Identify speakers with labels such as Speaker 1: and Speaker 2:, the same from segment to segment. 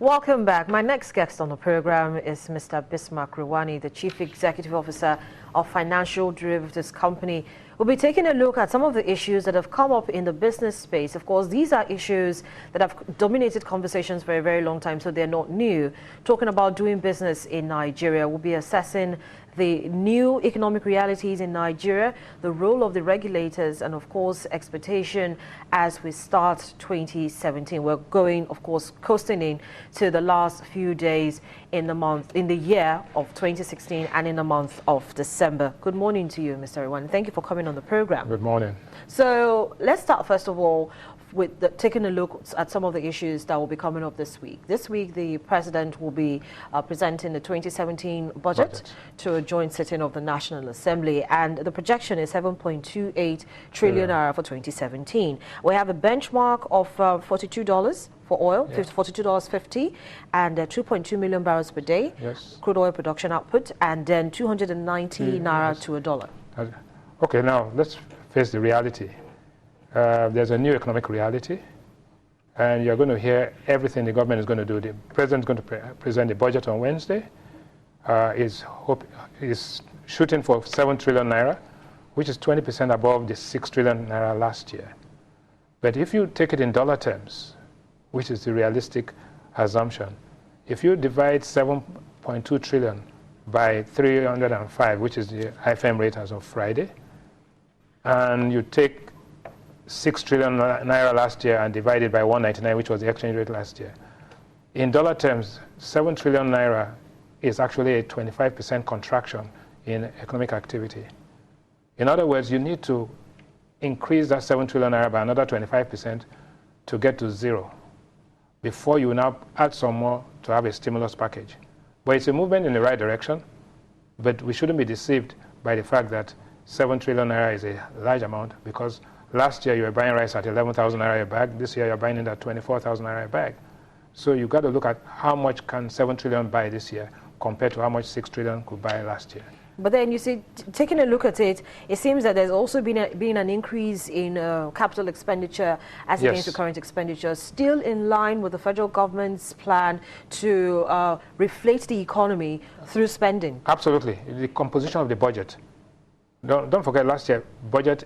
Speaker 1: Welcome back. My next guest on the program is Mr. Bismarck Rewani, the Chief Executive Officer of Financial Derivatives Company. We'll be taking a look at some of the issues that have come up in the business space. Of course, these are issues that have dominated conversations for a very long time, so they're not new. Talking about doing business in Nigeria, we'll be assessing the new economic realities in Nigeria, the role of the regulators, and of course expectation as we start 2017. We're going, of course, coasting in to the last few days in the year of 2016 and in the month of December. Good morning to you, Mr. Rewani. Thank you for coming on the program.
Speaker 2: Good morning.
Speaker 1: So let's start first of all with taking a look at some of the issues that will be coming up this week. This week, the President will be presenting the 2017 budget to a joint sitting of the National Assembly, and the projection is 7.28 trillion naira for 2017. We have a benchmark of $42 for oil, $42.50, and 2.2 million barrels per day, crude oil production output, and then 290 naira to a dollar.
Speaker 2: Okay, now let's face the reality. There's a new economic reality, and you're going to hear everything the government is going to do. The president is going to present the budget on Wednesday. Is shooting for 7 trillion naira, which is 20% above the 6 trillion naira last year. But if you take it in dollar terms, which is the realistic assumption, if you divide 7.2 trillion by 305, which is the IFM rate as of Friday, and you take 6 trillion naira last year and divided by 199, which was the exchange rate last year. In dollar terms, 7 trillion naira is actually a 25% contraction in economic activity. In other words, you need to increase that 7 trillion naira by another 25% to get to zero before you now add some more to have a stimulus package. But it's a movement in the right direction, but we shouldn't be deceived by the fact that 7 trillion naira is a large amount, because last year you were buying rice at 11,000 naira a bag. This year you're buying it at 24,000 naira a bag. So you've got to look at how much can 7 trillion buy this year compared to how much 6 trillion could buy last year.
Speaker 1: But then you see, taking a look at it, it seems that there's also been an increase in capital expenditure as against the current expenditure, still in line with the federal government's plan to reflate the economy through spending.
Speaker 2: Absolutely. The composition of the budget. Don't forget, last year budget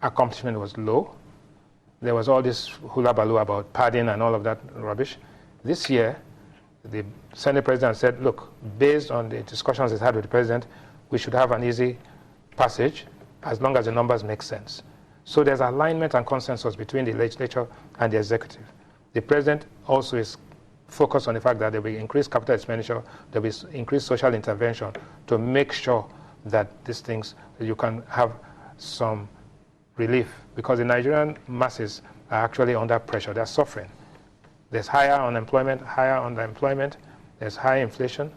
Speaker 2: accomplishment was low. There was all this hula baloo about padding and all of that rubbish. This year, the Senate President said, look, based on the discussions he's had with the President, we should have an easy passage as long as the numbers make sense. So there's alignment and consensus between the legislature and the executive. The President also is focused on the fact that there will be increased capital expenditure, there will be increased social intervention to make sure that these things, you can have some relief, because the Nigerian masses are actually under pressure. They're suffering. There's higher unemployment, higher underemployment, there's high inflation,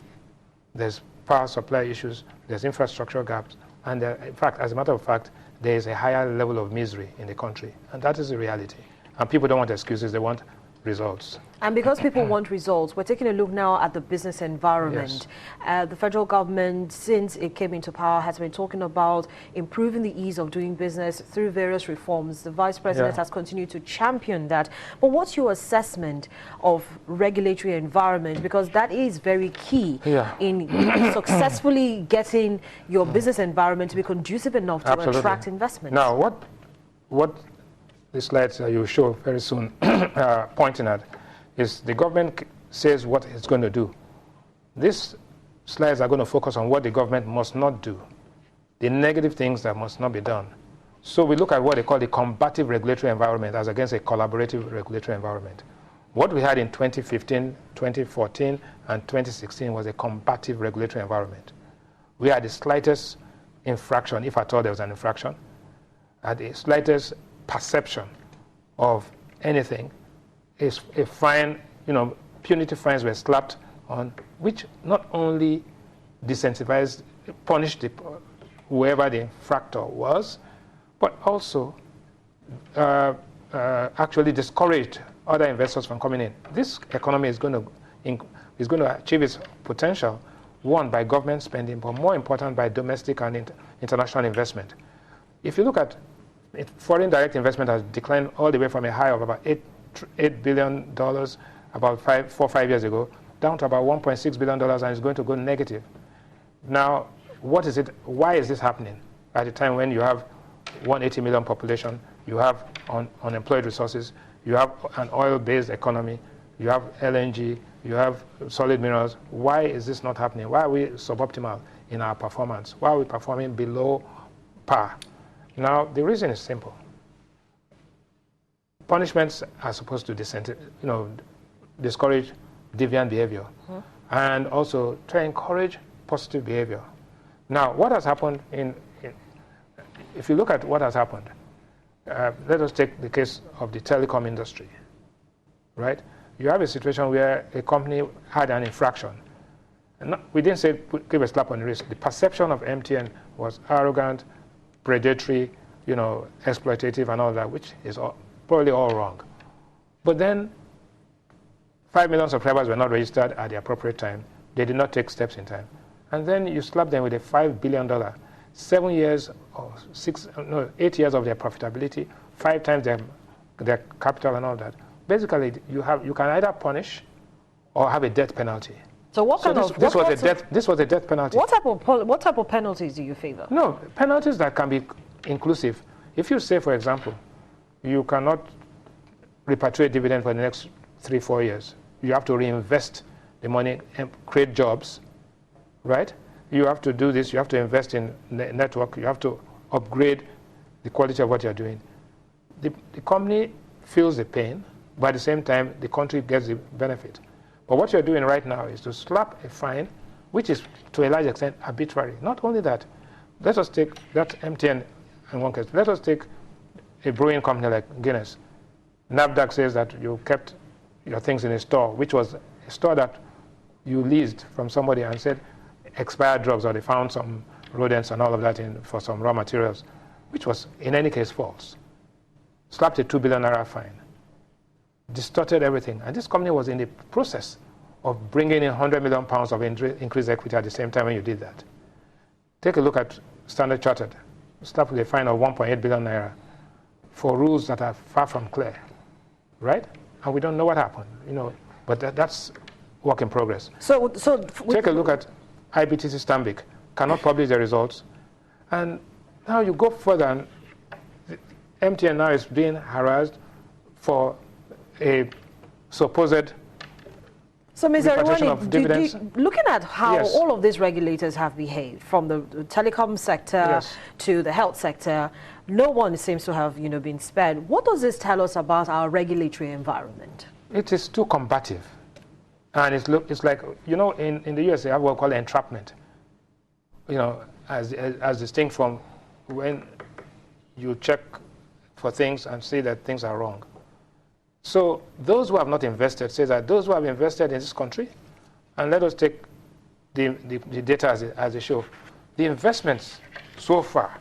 Speaker 2: there's power supply issues, there's infrastructure gaps, and in fact, as a matter of fact, there is a higher level of misery in the country, and that is the reality. And people don't want excuses, they want results.
Speaker 1: And because people want results, we're taking a look now at the business environment. The federal government, since it came into power, has been talking about improving the ease of doing business through various reforms. The Vice President has continued to champion that. But what's your assessment of regulatory environment? Because that is very key in successfully getting your business environment to be conducive enough to attract investment.
Speaker 2: Now, what the slides you show very soon pointing at is the government says what it's going to do. These slides are going to focus on what the government must not do, the negative things that must not be done. So we look at what they call the combative regulatory environment as against a collaborative regulatory environment. What we had in 2015, 2014, and 2016 was a combative regulatory environment. We had the slightest infraction, if at all there was an infraction, at the slightest perception of anything, is a fine, punitive fines were slapped on, which not only disincentivized, punished whoever the infractor was, but also actually discouraged other investors from coming in. This economy is going to achieve its potential, one, by government spending, but more important, by domestic and international investment. If you look at it, foreign direct investment has declined all the way from a high of about $8 billion about 4 or 5 years ago, down to about $1.6 billion, and it's going to go negative. Now, what is it? Why is this happening at a time when you have 180 million population, you have unemployed resources, you have an oil-based economy, you have LNG, you have solid minerals? Why is this not happening? Why are we suboptimal in our performance? Why are we performing below par? Now, the reason is simple. Punishments are supposed to discourage deviant behavior and also to encourage positive behavior. Now, what has happened if you look at what has happened, let us take the case of the telecom industry, right? You have a situation where a company had an infraction. And we didn't say give a slap on the wrist. The perception of MTN was arrogant, predatory, exploitative and all that, which is probably all wrong. But then 5 million subscribers were not registered at the appropriate time. They did not take steps in time. And then you slap them with a $5 billion, 7 years or 8 years of their profitability, 5 times their capital and all that. Basically, you can either punish or have a death penalty.
Speaker 1: So
Speaker 2: this was a death penalty.
Speaker 1: What type of penalties do you favor?
Speaker 2: No, penalties that can be inclusive. If you say, for example, you cannot repatriate dividend for the next 3-4 years, you have to reinvest the money and create jobs, right? You have to do this, you have to invest in network, you have to upgrade the quality of what you're doing. The company feels the pain, but at the same time, the country gets the benefit. But what you're doing right now is to slap a fine, which is to a large extent arbitrary. Not only that, let us take that MTN in one case. Let us take a brewing company like Guinness. NAFDAC says that you kept your things in a store, which was a store that you leased from somebody and said expired drugs, or they found some rodents and all of that for some raw materials, which was in any case false. Slapped a $2 billion fine. Distorted everything. And this company was in the process of bringing in £100 million of increased equity at the same time when you did that. Take a look at Standard Chartered. Slapped with a fine of 1.8 billion naira for rules that are far from clear, right? And we don't know what happened, but that's work in progress.
Speaker 1: So
Speaker 2: take a look at IBTC Stanbic, cannot publish the results. And now you go further, and MTN now is being harassed for a supposed repatriation of dividends.
Speaker 1: Looking at how all of these regulators have behaved, from the telecom sector to the health sector, no one seems to have been spared. What does this tell us about our regulatory environment?
Speaker 2: It is too combative. And it's like, in the US, they have what we call entrapment. As distinct from when you check for things and see that things are wrong. So those who have not invested say that those who have invested in this country, and let us take the data as they show, the investments so far,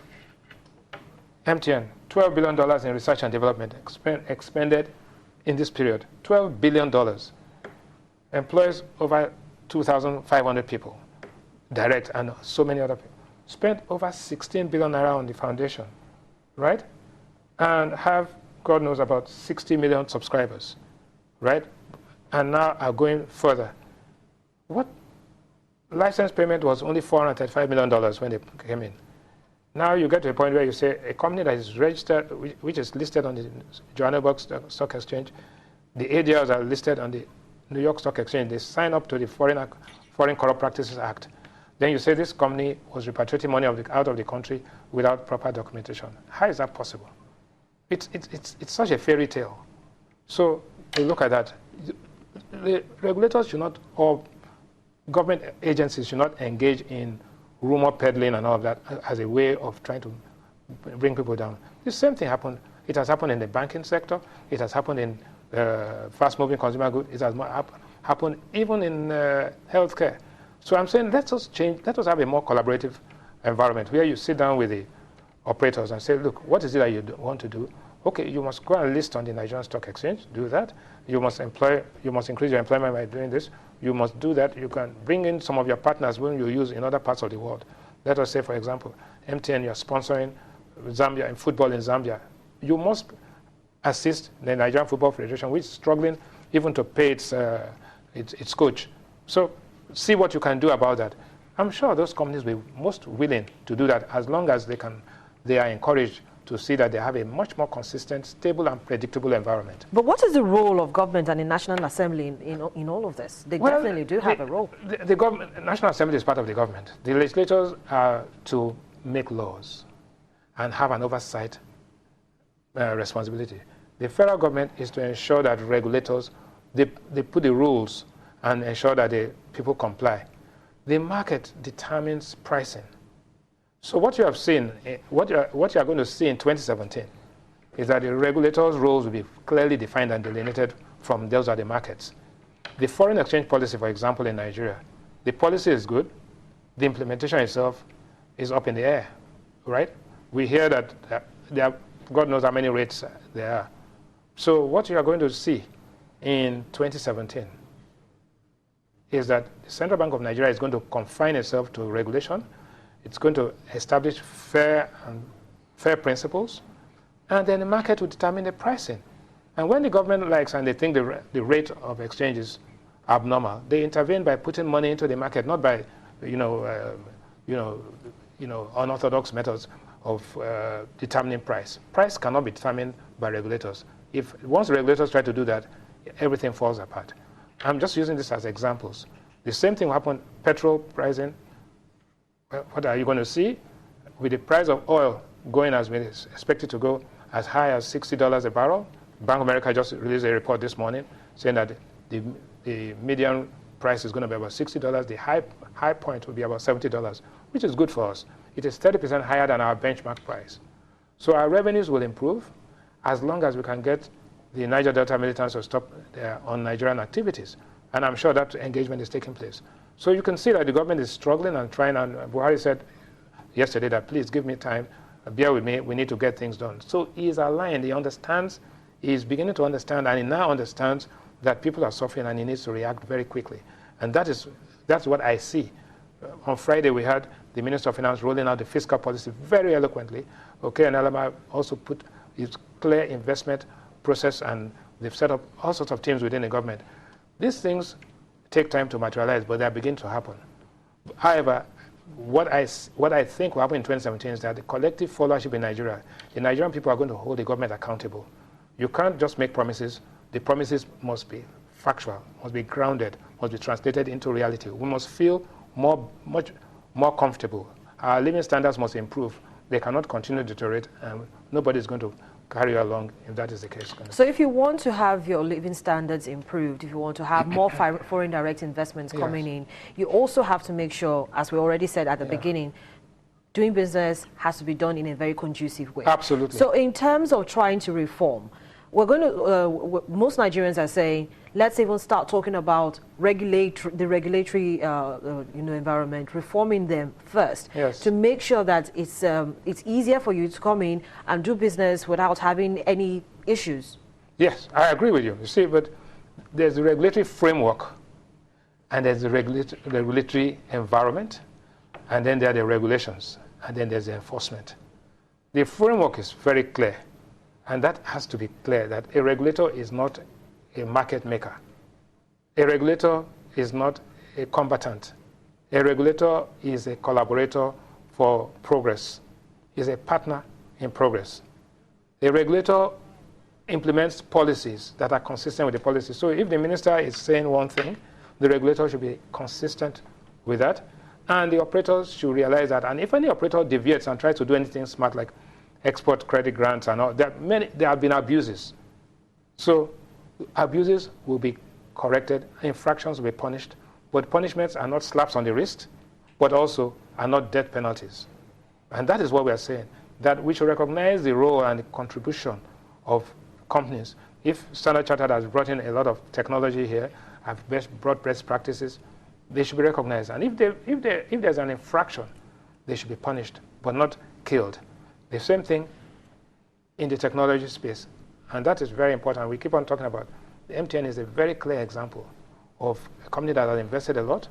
Speaker 2: MTN, $12 billion in research and development expended in this period, $12 billion. Employs over 2,500 people, direct, and so many other people. Spent over 16 billion naira on the foundation, right? And have, God knows, about 60 million subscribers, right? And now are going further. What license payment was only $435 million when they came in. Now you get to a point where you say a company that is registered, which is listed on the Johannesburg Stock Exchange, the ADRs are listed on the New York Stock Exchange, they sign up to the Foreign Corrupt Practices Act. Then you say this company was repatriating money out of the country without proper documentation. How is that possible? It's such a fairy tale. So we look at that. The regulators should not, or government agencies should not engage in rumor peddling and all of that as a way of trying to bring people down. The same thing happened. It has happened in the banking sector. It has happened in fast-moving consumer goods. It has happened even in healthcare. So I'm saying let us have a more collaborative environment where you sit down with the operators and say, look, what is it that you want to do? Okay, you must go and list on the Nigerian Stock Exchange, do that. You must increase your employment by doing this. You must do that. You can bring in some of your partners when you use in other parts of the world. Let us say, for example, MTN, you're sponsoring Zambia and football in Zambia. You must assist the Nigerian Football Federation, which is struggling even to pay its coach. So see what you can do about that. I'm sure those companies will be most willing to do that as long as they are encouraged to see that they have a much more consistent, stable, and predictable environment.
Speaker 1: But what is the role of government and the National Assembly in all of this? They definitely do have a role.
Speaker 2: The government, National Assembly is part of the government. The legislators are to make laws and have an oversight responsibility. The federal government is to ensure that regulators, they put the rules and ensure that the people comply. The market determines pricing. So what you have seen, what you are going to see in 2017 is that the regulators' roles will be clearly defined and delineated from those of the markets. The foreign exchange policy, for example, in Nigeria, the policy is good. The implementation itself is up in the air, right? We hear that there are, God knows how many rates there are. So what you are going to see in 2017 is that the Central Bank of Nigeria is going to confine itself to regulation. It's going to establish fair principles, and then the market will determine the pricing. And when the government likes and they think the rate of exchange is abnormal, they intervene by putting money into the market, not by unorthodox methods of determining price. Price cannot be determined by regulators. Once regulators try to do that, everything falls apart. I'm just using this as examples. The same thing will happen petrol pricing. What are you going to see? With the price of oil going as we expect it to go as high as $60 a barrel, Bank of America just released a report this morning saying that the median price is going to be about $60. The high point will be about $70, which is good for us. It is 30% higher than our benchmark price. So our revenues will improve as long as we can get the Niger Delta militants to stop their un-Nigerian activities. And I'm sure that engagement is taking place. So you can see that the government is struggling and trying, and Buhari said yesterday that please give me time, bear with me, we need to get things done. So he is aligned, he understands, he is beginning to understand, and he now understands that people are suffering and he needs to react very quickly. And that's what I see. On Friday we had the Minister of Finance rolling out the fiscal policy very eloquently. Okay, and LMI also put his clear investment process, and they've set up all sorts of teams within the government. These things take time to materialize, but they begin to happen. However, what I think will happen in 2017 is that the collective followership in Nigeria, the Nigerian people are going to hold the government accountable. You can't just make promises. The promises must be factual, must be grounded, must be translated into reality. We must feel much more comfortable. Our living standards must improve. They cannot continue to deteriorate, and nobody is going to carry along if that is the case.
Speaker 1: So if you want to have your living standards improved, if you want to have more foreign direct investments coming in, you also have to make sure, as we already said at the beginning, doing business has to be done in a very conducive way.
Speaker 2: Absolutely.
Speaker 1: So in terms of trying to reform, we're going to, most Nigerians are saying, let's even start talking about the regulatory environment, reforming them first, to make sure that it's easier for you to come in and do business without having any issues.
Speaker 2: Yes, I agree with you. You see, but there's the regulatory framework, and there's the regulatory environment, and then there are the regulations, and then there's the enforcement. The framework is very clear, and that has to be clear that a regulator is not a market maker. A regulator is not a combatant. A regulator is a collaborator for progress, is a partner in progress. A regulator implements policies that are consistent with the policy. So if the minister is saying one thing, the regulator should be consistent with that, and the operators should realize that. And if any operator deviates and tries to do anything smart like export credit grants and all, there have been abuses. So abuses will be corrected, infractions will be punished, but punishments are not slaps on the wrist, but also are not death penalties. And that is what we are saying, that we should recognize the role and the contribution of companies. If Standard Chartered has brought in a lot of technology here, have brought best practices, they should be recognized. And if there's an infraction, they should be punished, but not killed. The same thing in the technology space. And that is very important. We keep on talking about the MTN is a very clear example of a company that has invested a lot,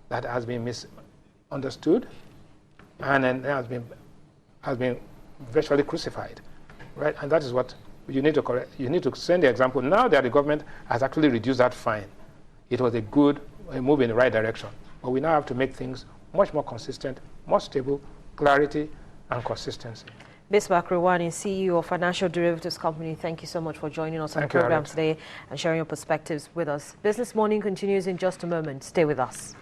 Speaker 2: that has been misunderstood, and then has been virtually crucified, right? And that is what you need to send the example. Now that the government has actually reduced that fine, it was a move in the right direction. But we now have to make things much more consistent, more stable, clarity, and consistency.
Speaker 1: Bismarck Rewani, CEO of Financial Derivatives Company, thank you so much for joining us on the program today and sharing your perspectives with us. Business Morning continues in just a moment. Stay with us.